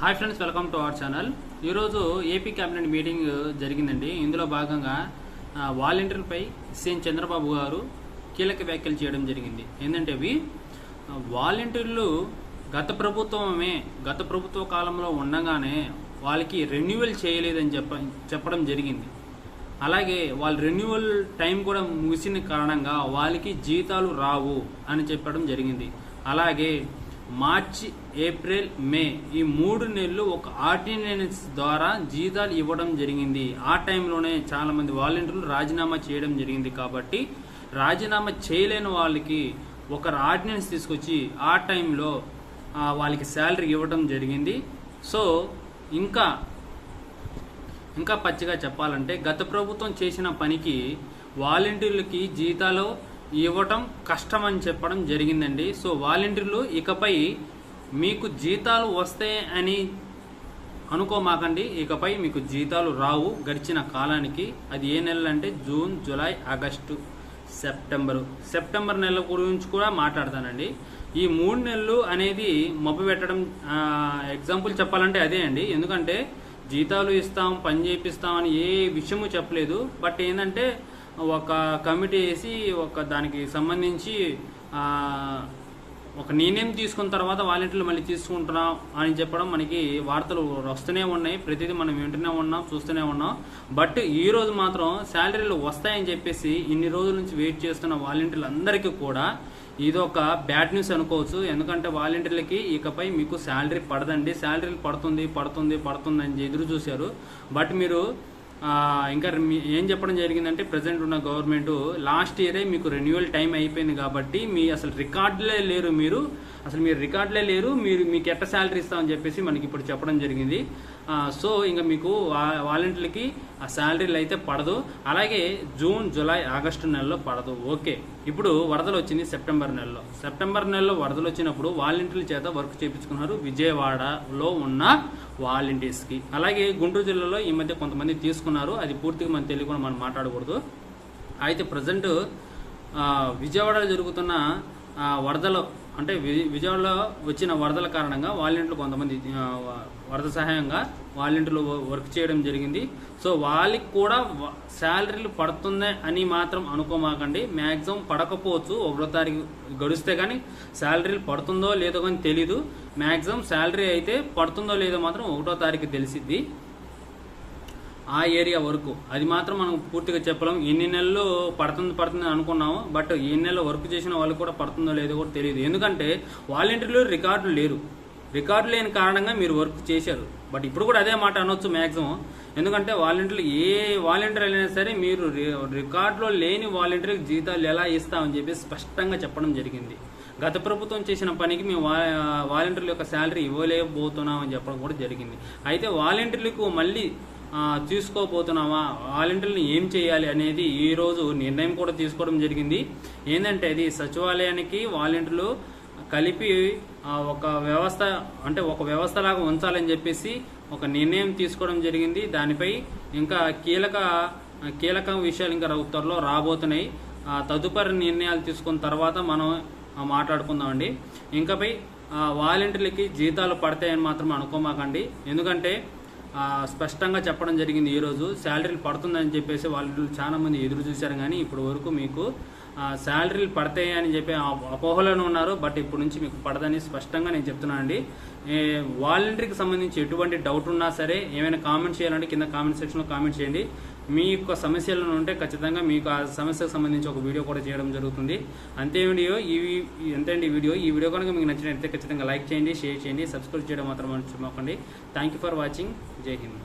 Hi friends, welcome to our channel. ఈరోజు AP cabinet meeting జరిగిందండి. ఇందులో భాగంగా వాలంటీర్లపై సీఎం చంద్రబాబు గారు కీలక వ్యాఖ్యలు చేయడం జరిగింది. ఏంటంటే అవి వాలంటీర్లు గత ప్రభుత్వ కాలంలో ఉండగానే వాళ్ళకి రెన్యువల్ చేయలేదని చెప్పడం జరిగింది. అలాగే వాళ్ళ రెన్యువల్ టైం కూడా ముగిసిన కారణంగా వాళ్ళకి జీతాలు రావు అని చెప్పడం జరిగింది. అలాగే మార్చి, ఏప్రిల్, మే ఈ 3 నెలలు ఒక ఆర్డినెన్స్ ద్వారా జీతాలు ఇవ్వడం జరిగింది. ఆ టైంలోనే చాలా మంది వాలంటీర్లు రాజీనామా చేయడం జరిగింది. కాబట్టి రాజీనామా చేయలేని వాళ్ళకి ఒక ఆర్డినెన్స్ తీసుకొచ్చి ఆ టైంలో వాళ్ళకి శాలరీ ఇవ్వడం జరిగింది. సో ఇంకా పచ్చిగా చెప్పాలంటే గత ప్రభుత్వం చేసిన పనికి వాలంటీర్లకి జీతాలు ఇవ్వటం కష్టం అని చెప్పడం జరిగిందండి. సో వాలంటీర్లు ఇకపై మీకు జీతాలు వస్తాయి అని అనుకోమాకండి. ఇకపై మీకు జీతాలు రావు గడిచిన కాలానికి. అది ఏ నెలలు అంటే జూన్, జూలై, ఆగస్టు, సెప్టెంబర్ నెల గురించి కూడా మాట్లాడతానండి. ఈ 3 నెలలు అనేది మబ్బు పెట్టడం ఎగ్జాంపుల్ చెప్పాలంటే అదే అండి. ఎందుకంటే జీతాలు ఇస్తాం, పని చేపిస్తాం అని ఏ విషయము చెప్పలేదు. బట్ ఏంటంటే ఒక కమిటీ వేసి దానికి సంబంధించి ఒక నిర్ణయం తీసుకున్న తర్వాత వాలంటీర్లు మళ్ళీ తీసుకుంటున్నాం అని చెప్పడం మనకి వార్తలు వస్తూనే ఉన్నాయి. ప్రతిదీ మనం వింటూనే ఉన్నాం, చూస్తూనే ఉన్నాం. బట్ ఈ రోజు మాత్రం శాలరీలు వస్తాయని చెప్పేసి ఇన్ని రోజుల నుంచి వెయిట్ చేస్తున్న వాలంటీర్లు అందరికీ కూడా ఇది ఒక బ్యాడ్ న్యూస్ అనుకోవచ్చు. ఎందుకంటే వాలంటీర్లకి ఇకపై మీకు శాలరీ పడదండి. శాలరీలు పడుతుంది అని ఎదురు చూశారు. బట్ మీరు ఇంకా ఏం చెప్పడం జరిగిందంటే ప్రజెంట్ ఉన్న గవర్నమెంట్ లాస్ట్ ఇయరే మీకు రెన్యువల్ టైం అయిపోయింది కాబట్టి అసలు రికార్డులే లేరు, మీరు మీకు ఎట్ట శాలరీ ఇస్తామని చెప్పేసి మనకి ఇప్పుడు చెప్పడం జరిగింది. సో ఇంకా మీకు వాలంటీర్లకి ఆ శాలరీలు అయితే పడదు. అలాగే జూన్, జూలై, ఆగస్టు నెలలో పడదు. ఓకే, ఇప్పుడు వరదలు వచ్చింది సెప్టెంబర్ నెలలో వరదలు వచ్చినప్పుడు వాలంటీర్ల చేత వర్క్ చేయించుకున్నారు విజయవాడలో ఉన్న వాలంటీర్స్కి. అలాగే గుంటూరు జిల్లాలో ఈ మధ్య కొంతమంది తీసుకున్నారు. అది పూర్తిగా మనకు తెలియకుండా మనం మాట్లాడకూడదు. అయితే ప్రజెంట్ విజయవాడలో జరుగుతున్న వరదలు అంటే విజయవాడలో వచ్చిన వరదల కారణంగా వాలంటీర్లు కొంతమంది వరద సహాయంగా వాలంటీర్లు వర్క్ చేయడం జరిగింది. సో వాళ్ళకి కూడా శాలరీలు పడుతుంది అని మాత్రం అనుకోమాకండి. మ్యాక్సిమం పడకపోవచ్చు, 1వ తారీఖు గడిస్తే కానీ శాలరీలు పడుతుందో లేదో కానీ తెలీదు. మ్యాక్సిమం శాలరీ అయితే పడుతుందో లేదో మాత్రం 1వ తారీఖు తెలిసిద్ది. ఆ ఏరియా వరకు అది మాత్రం మనం పూర్తిగా చెప్పలేం. ఎన్ని నెలలు పడుతుంది అనుకున్నాము. బట్ ఈ నెలలో వర్క్ చేసిన వాళ్ళు కూడా పడుతుందో లేదో కూడా తెలియదు. ఎందుకంటే వాలంటీర్లు రికార్డు లేని కారణంగా మీరు వర్క్ చేశారు. బట్ ఇప్పుడు కూడా అదే మాట అనొచ్చు మ్యాక్సిమం. ఎందుకంటే వాలంటీర్లు ఏ వాలంటీర్ అయినా సరే మీరు రికార్డులో లేని వాలంటీర్కి జీతాలు ఎలా ఇస్తామని చెప్పి స్పష్టంగా చెప్పడం జరిగింది. గత ప్రభుత్వం చేసిన పనికి మేము వాలంటీర్ల యొక్క శాలరీ ఇవ్వలేకపోతున్నామని చెప్పడం కూడా జరిగింది. అయితే వాలంటీర్లకు మళ్ళీ తీసుకోబోతున్నామా, వాలంటీర్లను ఏం చేయాలి అనేది ఈ రోజు నిర్ణయం కూడా తీసుకోవడం జరిగింది. ఏంటంటే అది సచివాలయానికి వాలంటీర్లు కలిపి ఒక వ్యవస్థలాగా ఉంచాలని చెప్పేసి ఒక నిర్ణయం తీసుకోవడం జరిగింది. దానిపై ఇంకా కీలక విషయాలు ఇంకా త్వరలో రాబోతున్నాయి. తదుపరి నిర్ణయాలు తీసుకున్న తర్వాత మనం మాట్లాడుకుందామండి. ఇంకపై వాలంటీర్లకి జీతాలు పడతాయని మాత్రం అనుకోమాకండి. ఎందుకంటే స్పష్టంగా చెప్పడం జరిగింది. ఈరోజు శాలరీలు పడుతుందని చెప్పేసి వాళ్ళు చాలా మంది ఎదురు చూశారు. కానీ ఇప్పటి వరకు మీకు శాలరీలు పడతాయి అని చెప్పి అపోహలోనే ఉన్నారు. బట్ ఇప్పుడు నుంచి మీకు పడదని స్పష్టంగా నేను చెప్తున్నానండి. వాలంటీర్కి సంబంధించి ఎటువంటి డౌట్ ఉన్నా సరే ఏమైనా కామెంట్ చేయాలంటే కింద కామెంట్ సెక్షన్లో కామెంట్ చేయండి. మీ యొక్క సమస్యలను ఉంటే ఖచ్చితంగా మీకు ఆ సమస్యకు సంబంధించి ఒక వీడియో కూడా చేయడం జరుగుతుంది. అంతేండి ఈ వీడియో కనుక మీకు నచ్చినట్లయితే ఖచ్చితంగా లైక్ చేయండి, షేర్ చేయండి, సబ్స్క్రైబ్ చేయడం మాత్రం మర్చిపోకండి. Thank you for watching. జై హింద్.